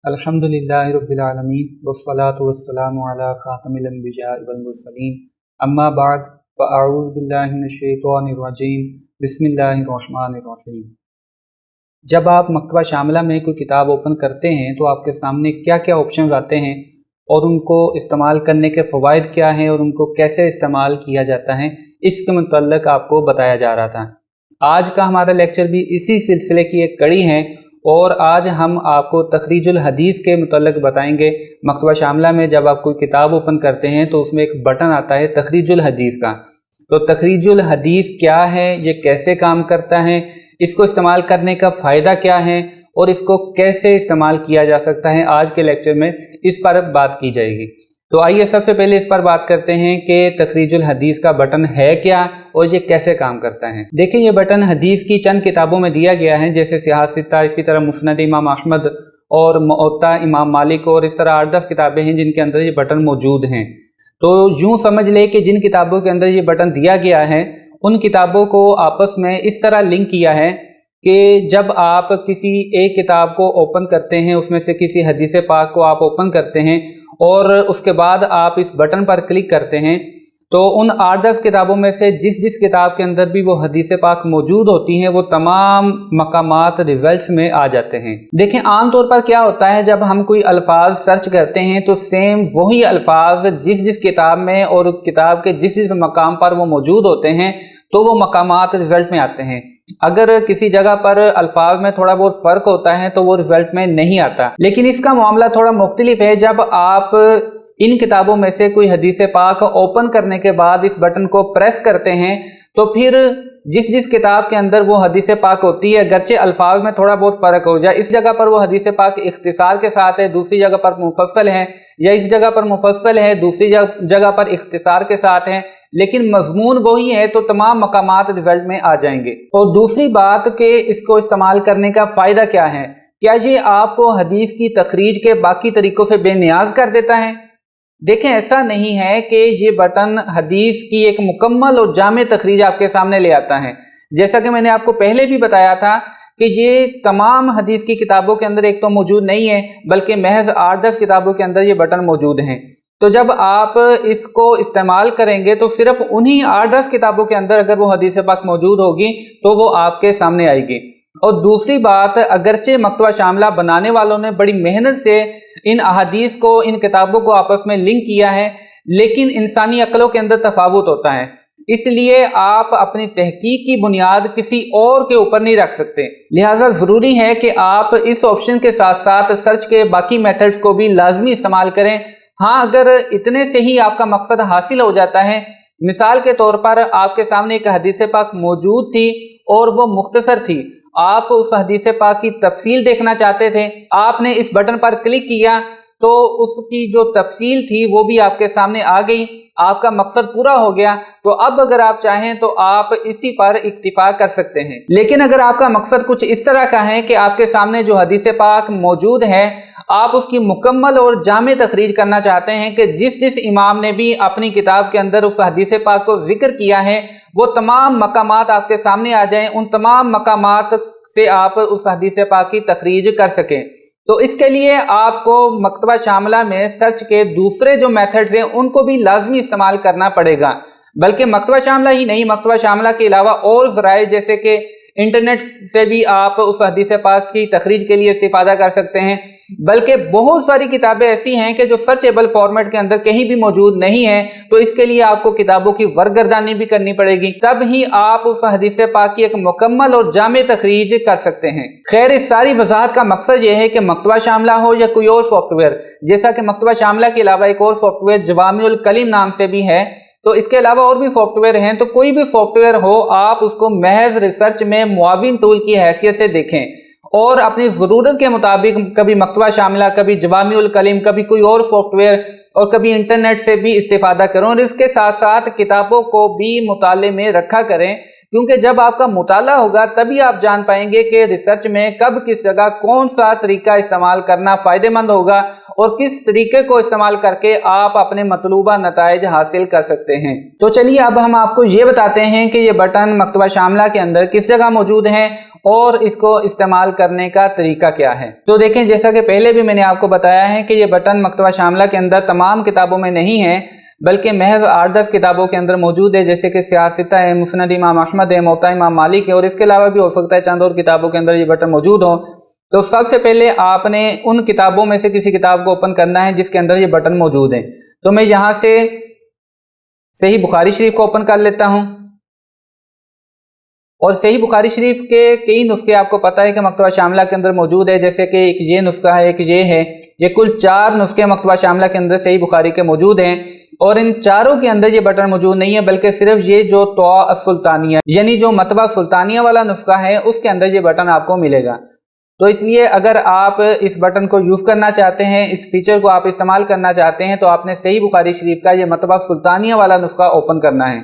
अल्हम्दुलिल्लाह रब्बिल आलमीन वस्सलातु वस्सलामु अला खातमिल अंबिया वल मुरसलीन अम्मा बाद फ़अऊज़ु बिल्लाहि मिनश शैतानिर रजीम बिस्मिल्लाहिर रहमानिर रहीम। जब आप मकतबा शामिला में कोई किताब ओपन करते हैं तो आपके सामने क्या क्या ऑप्शन आते हैं और उनको इस्तेमाल करने के फ़वाइद क्या हैं और उनको कैसे इस्तेमाल किया जाता है, इसके मुतल्लिक़ आपको बताया जा रहा था। आज का हमारा लेक्चर भी इसी सिलसिले की एक कड़ी है और आज हम आपको तखरीजुल हदीस के मुतल्लिक़ बताएंगे। मकतबा शामिला में जब आप कोई किताब ओपन करते हैं तो उसमें एक बटन आता है तखरीजुल हदीस का। तो तखरीजुल हदीस क्या है, ये कैसे काम करता है, इसको इस्तेमाल करने का फ़ायदा क्या है और इसको कैसे इस्तेमाल किया जा सकता है, आज के लेक्चर में इस पर बात की जाएगी। तो आइए सबसे पहले इस पर बात करते हैं कि तखरीजुल हदीस का बटन है क्या और ये कैसे काम करता है। देखिए, ये बटन हदीस की चंद किताबों में दिया गया है, जैसे सियासता, इसी तरह मुस्नद इमाम अहमद और मुअत्ता इमाम मालिक, और इस तरह 8-10 किताबें हैं जिनके अंदर ये बटन मौजूद हैं। तो यूँ समझ ले कि जिन किताबों के अंदर ये बटन दिया गया है उन किताबों को आपस में इस तरह लिंक किया है कि जब आप किसी एक किताब को ओपन करते हैं, उसमें से किसी हदीस पाक को आप ओपन करते हैं और उसके बाद आप इस बटन पर क्लिक करते हैं, तो उन 8-10 किताबों में से जिस किताब के अंदर भी वो हदीस पाक मौजूद होती हैं वो तमाम मकामात रिजल्ट्स में आ जाते हैं। देखें, आम तौर पर क्या होता है, जब हम कोई अल्फाज सर्च करते हैं तो सेम वही अल्फाज जिस किताब में और किताब के जिस मकाम पर वो मौजूद होते हैं तो वो मकामात रिजल्ट में आते हैं। अगर किसी जगह पर अल्फाज में थोड़ा बहुत फ़र्क होता है तो वो रिजल्ट में नहीं आता। लेकिन इसका मामला थोड़ा मुख्तलिफ है। जब आप इन किताबों में से कोई हदीस पाक ओपन करने के बाद इस बटन को प्रेस करते हैं तो फिर जिस किताब के अंदर वो हदीस पाक होती है, अगरचे अल्फाज में थोड़ा बहुत फ़र्क हो जाए, इस जगह पर वो हदीस पाक इख्तिसार के साथ है, दूसरी जगह पर मुफस्सल है, या इस जगह पर मुफस्सल है, दूसरी जगह पर इख्तिसार के साथ है, लेकिन मजमून वही है, तो तमाम मकामात रिजल्ट में आ जाएंगे। और दूसरी बात कि इसको इस्तेमाल करने का फ़ायदा क्या है, क्या ये आपको हदीस की तखरीज के बाकी तरीक़ों से बेनियाज कर देता है? देखें, ऐसा नहीं है कि ये बटन हदीस की एक मुकम्मल और जामे तखरीज आपके सामने ले आता है। जैसा कि मैंने आपको पहले भी बताया था कि ये तमाम हदीस की किताबों के अंदर एक तो मौजूद नहीं है, बल्कि महज 8-10 किताबों के अंदर ये बटन मौजूद हैं। तो जब आप इसको इस्तेमाल करेंगे तो सिर्फ उन्हीं 8-10 किताबों के अंदर अगर वो हदीस पाक मौजूद होगी तो वो आपके सामने आएगी। और दूसरी बात, अगरचे मकतबा शामिला बनाने वालों ने बड़ी मेहनत से इन अहादीस को, इन किताबों को आपस में लिंक किया है, लेकिन इंसानी अक्लों के अंदर तफावुत होता है, इसलिए आप अपनी तहकीक की बुनियाद किसी और के ऊपर नहीं रख सकते। लिहाजा ज़रूरी है कि आप इस ऑप्शन के साथ साथ सर्च के बाकी मेथड्स को भी लाजमी इस्तेमाल करें। हाँ, अगर इतने से ही आपका मकसद हासिल हो जाता है, मिसाल के तौर पर आपके सामने एक हदीस पाक मौजूद थी और वो मुख्तसर थी, आप उस हदीस पाक की तफसील देखना चाहते थे, आपने इस बटन पर क्लिक किया तो उसकी जो तफसील थी वो भी आपके सामने आ गई, आपका मकसद पूरा हो गया। तो अब अगर आप चाहें तो आप इसी पर इक्तिफा कर सकते हैं। लेकिन अगर आपका मकसद कुछ इस तरह का है कि आपके सामने जो हदीस पाक मौजूद है आप उसकी मुकम्मल और जामे तखरीज करना चाहते हैं कि जिस इमाम ने भी अपनी किताब के अंदर उस हदीस पाक को जिक्र किया है वो तमाम मकामात आपके सामने आ जाएं, उन तमाम मकामात से आप उस हदीस पाक की तखरीज कर सकें, तो इसके लिए आपको मकतबा शामिला में सर्च के दूसरे जो मेथड्स हैं उनको भी लाजमी इस्तेमाल करना पड़ेगा। बल्कि मकतबा शामिला ही नहीं, मकतबा शामिला के अलावा और ज़राए जैसे कि इंटरनेट से भी आप उस हदीस पाक की तखरीज के लिए इस्तिफादा कर सकते हैं। बल्कि बहुत सारी किताबें ऐसी हैं कि जो सर्चेबल फॉर्मेट के अंदर कहीं भी मौजूद नहीं है, तो इसके लिए आपको किताबों की वर्कगर्दानी भी करनी पड़ेगी, तब ही आप उस हदीस पाक की एक मुकम्मल और जामे तखरीज कर सकते हैं। खैर, इस सारी वजाहत का मकसद यह है कि मकतबा शामिला हो या कोई और सॉफ्टवेयर, जैसा कि मकतबा शामिला के अलावा एक और सॉफ्टवेयर जवामिउल कलीम नाम से भी है, तो इसके अलावा और भी सॉफ्टवेयर हैं, तो कोई भी सॉफ्टवेयर हो आप उसको महज रिसर्च में मुआविन टूल की हैसियत से देखें और अपनी ज़रूरत के मुताबिक कभी मकतबा शामिला, कभी जवामिउल कलीम, कभी कोई और सॉफ्टवेयर और कभी इंटरनेट से भी इस्तिफादा करें। और इसके साथ साथ किताबों को भी मुताले में रखा करें, क्योंकि जब आपका मुताला होगा तभी आप जान पाएंगे कि रिसर्च में कब किस जगह कौन सा तरीका इस्तेमाल करना फ़ायदेमंद होगा और किस तरीके को इस्तेमाल करके आप अपने मतलूबा नताइज हासिल कर सकते हैं। तो चलिए अब हम आपको ये बताते हैं कि ये बटन मकतबा शामिला के अंदर किस जगह मौजूद है اور इसको इस्तेमाल करने का तरीका क्या है। तो देखें, जैसा कि पहले भी मैंने आपको बताया है कि ये बटन मकतबा शामिला के अंदर तमाम किताबों में नहीं है, बल्कि महज 8-10 किताबों के अंदर मौजूद है, जैसे कि सियासता है, मुस्नद इमाम अहमद है, मुवत्ता इमाम मालिक है, और इसके अलावा भी हो सकता है चंद और किताबों के अंदर ये बटन मौजूद हो। तो सबसे पहले आपने उन किताबों में से किसी किताब को ओपन करना है जिसके अंदर ये बटन मौजूद है। तो मैं यहाँ से सही बुखारी शरीफ को ओपन कर लेता हूँ, और सही बुखारी शरीफ के कई नुस्खे आपको पता है कि मकतबा शामिला के अंदर मौजूद है, जैसे कि एक ये नुस्खा है, एक ये है, ये कुल 4 नुस्खे मकतबा शामिला के अंदर सही बुखारी के मौजूद हैं। और इन चारों के अंदर ये बटन मौजूद नहीं है, बल्कि सिर्फ ये जो तवा सुल्तानिया यानी जो मतबा सुल्तानिया वाला नुस्खा है उसके अंदर ये बटन आपको मिलेगा। तो इसलिए अगर आप इस बटन को यूज़ करना चाहते हैं, इस फीचर को आप इस्तेमाल करना चाहते हैं, तो आपने सही बुखारी शरीफ का ये मतबा सुल्तानिया वाला नुस्खा ओपन करना है।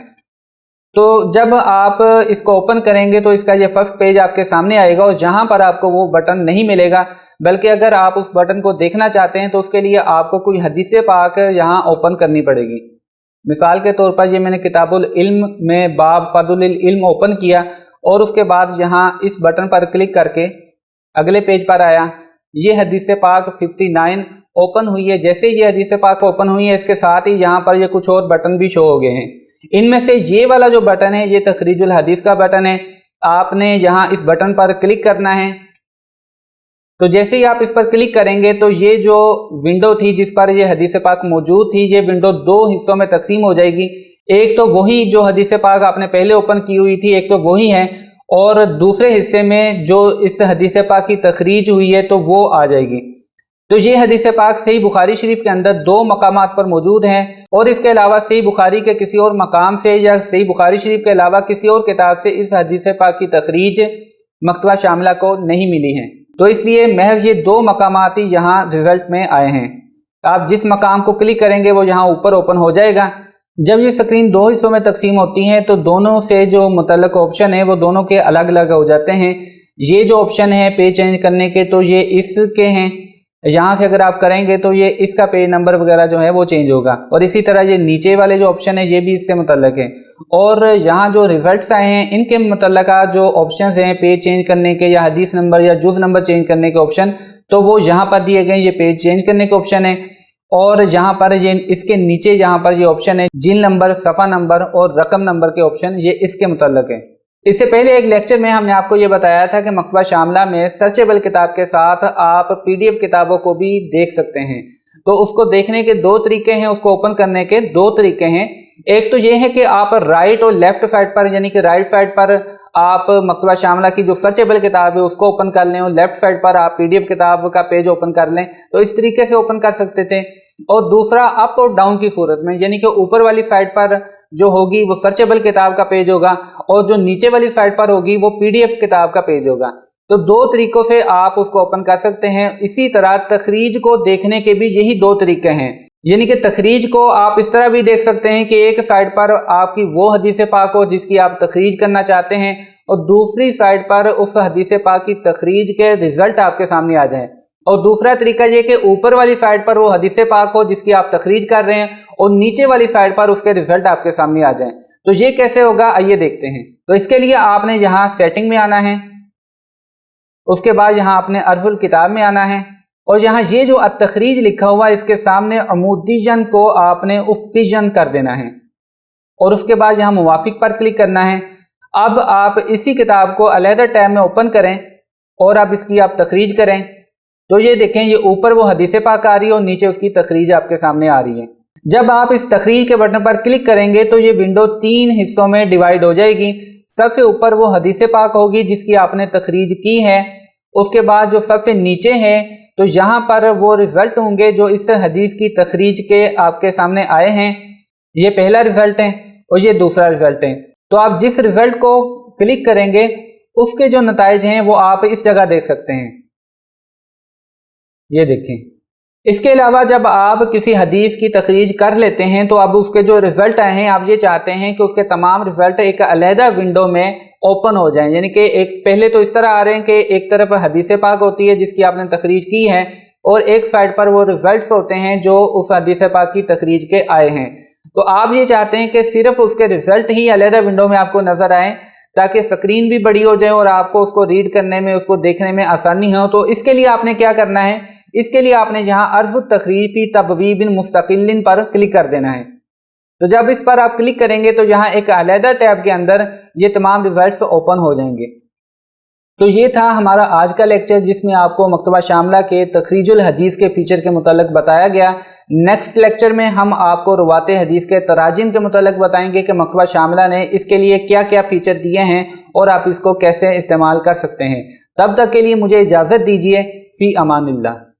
तो जब आप इसको ओपन करेंगे तो इसका ये फर्स्ट पेज आपके सामने आएगा, और जहां पर आपको वो बटन नहीं मिलेगा, बल्कि अगर आप उस बटन को देखना चाहते हैं तो उसके लिए आपको कोई हदीस पाक यहाँ ओपन करनी पड़ेगी। मिसाल के तौर पर ये मैंने किताबुल इल्म में बाब फदुल इल्म ओपन किया, और उसके बाद यहाँ इस बटन पर क्लिक करके अगले पेज पर आया, ये हदीस पाक 59 ओपन हुई है। जैसे ये हदीस पाक ओपन हुई है, इसके साथ ही यहाँ पर ये कुछ और बटन भी शो हो गए हैं। इनमें से ये वाला जो बटन है ये तखरीजुल हदीस का बटन है। आपने यहाँ इस बटन पर क्लिक करना है। तो जैसे ही आप इस पर क्लिक करेंगे तो ये जो विंडो थी जिस पर ये हदीस पाक मौजूद थी, ये विंडो 2 हिस्सों में तकसीम हो जाएगी। एक तो वही जो हदीस पाक आपने पहले ओपन की हुई थी, एक तो वही है, और दूसरे हिस्से में जो इस हदीस पाक की तखरीज हुई है तो वो आ जाएगी। तो ये हदीस पाक सही बुखारी शरीफ के अंदर 2 मकामात पर मौजूद हैं, और इसके अलावा सही बुखारी के किसी और मकाम से या सही बुखारी शरीफ के अलावा किसी और किताब से इस हदीस पाक की तखरीज मकतबा शामिला को नहीं मिली है। तो इसलिए महज ये 2 मकामात ही यहाँ रिजल्ट में आए हैं। आप जिस मकाम को क्लिक करेंगे वो यहाँ ऊपर ओपन हो जाएगा। जब ये स्क्रीन 2 हिस्सों में तकसीम होती है तो दोनों से जो मुतल्लक ऑप्शन है वो दोनों के अलग अलग हो जाते हैं। ये जो ऑप्शन है पेज चेंज करने के, तो ये इसके हैं, यहाँ से अगर आप करेंगे तो ये इसका पेज नंबर वगैरह जो है वो चेंज होगा, और इसी तरह ये नीचे वाले जो ऑप्शन है ये भी इससे मुतल्लक है। और यहाँ जो रिजल्ट्स आए हैं इनके मुतल्लका जो ऑप्शंस हैं पेज चेंज करने के या हदीस नंबर या जुज़ नंबर चेंज करने के ऑप्शन, तो वो यहाँ पर दिए गए। ये पेज चेंज करने के ऑप्शन है, और यहाँ पर ये इसके नीचे यहाँ पर ये ऑप्शन है जिन नंबर, सफ़ा नंबर और रकम नंबर के ऑप्शन, ये इसके मुतल्लक है। इससे पहले एक लेक्चर में हमने आपको ये बताया था कि मकतबा शामिला में सर्चेबल किताब के साथ आप PDF किताबों को भी देख सकते हैं। तो उसको देखने के 2 तरीके हैं, उसको ओपन करने के 2 तरीके हैं। एक तो ये है कि आप राइट और लेफ्ट साइड पर, यानी कि राइट साइड पर आप मकतबा शामिला की जो सर्चेबल किताब है उसको ओपन कर लें, और लेफ्ट साइड पर आप PDF किताब का पेज ओपन कर लें। तो इस तरीके से ओपन कर सकते थे। और दूसरा अप और डाउन की सूरत में, यानी कि ऊपर वाली साइड पर जो होगी वो सर्चेबल किताब का पेज होगा, और जो नीचे वाली साइड पर होगी वो PDF किताब का पेज होगा। तो 2 तरीकों से आप उसको ओपन कर सकते हैं। इसी तरह तखरीज को देखने के भी यही 2 तरीके हैं, यानी कि तखरीज को आप इस तरह भी देख सकते हैं कि एक साइड पर आपकी वो हदीस पाक हो जिसकी आप तखरीज करना चाहते हैं, और दूसरी साइड पर उस हदीस पाक की तखरीज के रिजल्ट आपके सामने आ जाएं। और दूसरा तरीका ये कि ऊपर वाली साइड पर वो हदीस पाक हो जिसकी आप तखरीज कर रहे हैं, और नीचे वाली साइड पर उसके रिजल्ट आपके सामने आ जाएं। तो ये कैसे होगा, आइए देखते हैं। तो इसके लिए आपने यहाँ सेटिंग में आना है, उसके बाद यहाँ आपने अर्जुल किताब में आना है, और यहाँ ये जो तखरीज लिखा हुआ है इसके सामने अमूदीजन को आपने उफ्तीजन कर देना है, और उसके बाद यहाँ मुवाफिक पर क्लिक करना है। अब आप इसी किताब को अलहदा टैब में ओपन करें और अब इसकी आप तखरीज करें। तो ये देखें, ये ऊपर वो हदीस पाक आ रही है और नीचे उसकी तखरीज आपके सामने आ रही है। जब आप इस तखरीज के बटन पर क्लिक करेंगे तो ये विंडो 3 हिस्सों में डिवाइड हो जाएगी। सबसे ऊपर वो हदीस पाक होगी जिसकी आपने तखरीज की है, उसके बाद जो सबसे नीचे है तो यहाँ पर वो रिजल्ट होंगे जो इस हदीस की तखरीज के आपके सामने आए हैं। ये पहला रिजल्ट है और ये दूसरा रिजल्ट है। तो आप जिस रिजल्ट को क्लिक करेंगे उसके जो नताइज हैं वो आप इस जगह देख सकते हैं, ये देखें। इसके अलावा जब आप किसी हदीस की तखरीज कर लेते हैं तो अब उसके जो रिजल्ट आए हैं आप ये चाहते हैं कि उसके तमाम रिजल्ट एक अलहदा विंडो में ओपन हो जाएं, यानी कि एक पहले तो इस तरह आ रहे हैं कि एक तरफ हदीस पाक होती है जिसकी आपने तखरीज की है और एक साइड पर वो रिजल्ट्स होते हैं जो उस हदीस पाक की तखरीज के आए हैं। तो आप ये चाहते हैं कि सिर्फ उसके रिजल्ट ही अलहदा विंडो में आपको नजर आए تاکہ اسکرین بھی بڑی ہو جائے اور آپ کو اس کو ریڈ کرنے میں، اس کو دیکھنے میں آسانی ہو۔ تو اس کے لیے آپ نے کیا کرنا ہے، اس کے لیے آپ نے جہاں حرف التخفیف فی تبویب مستقل پر کلک کر دینا ہے۔ تو جب اس پر آپ کلک کریں گے تو یہاں ایک علیحدہ ٹیب کے اندر یہ تمام ریزلٹس اوپن ہو جائیں گے۔ تو یہ تھا ہمارا آج کا لیکچر، جس میں آپ کو مکتبہ شاملہ کے تخریج الحدیث کے فیچر کے متعلق بتایا گیا۔ نیکسٹ لیکچر میں ہم آپ کو روات حدیث کے تراجم کے متعلق بتائیں گے کہ مکتبہ شاملہ نے اس کے لیے کیا کیا فیچر دیے ہیں اور آپ اس کو کیسے استعمال کر سکتے ہیں۔ تب تک کے لیے مجھے اجازت دیجیے، فی امان اللہ۔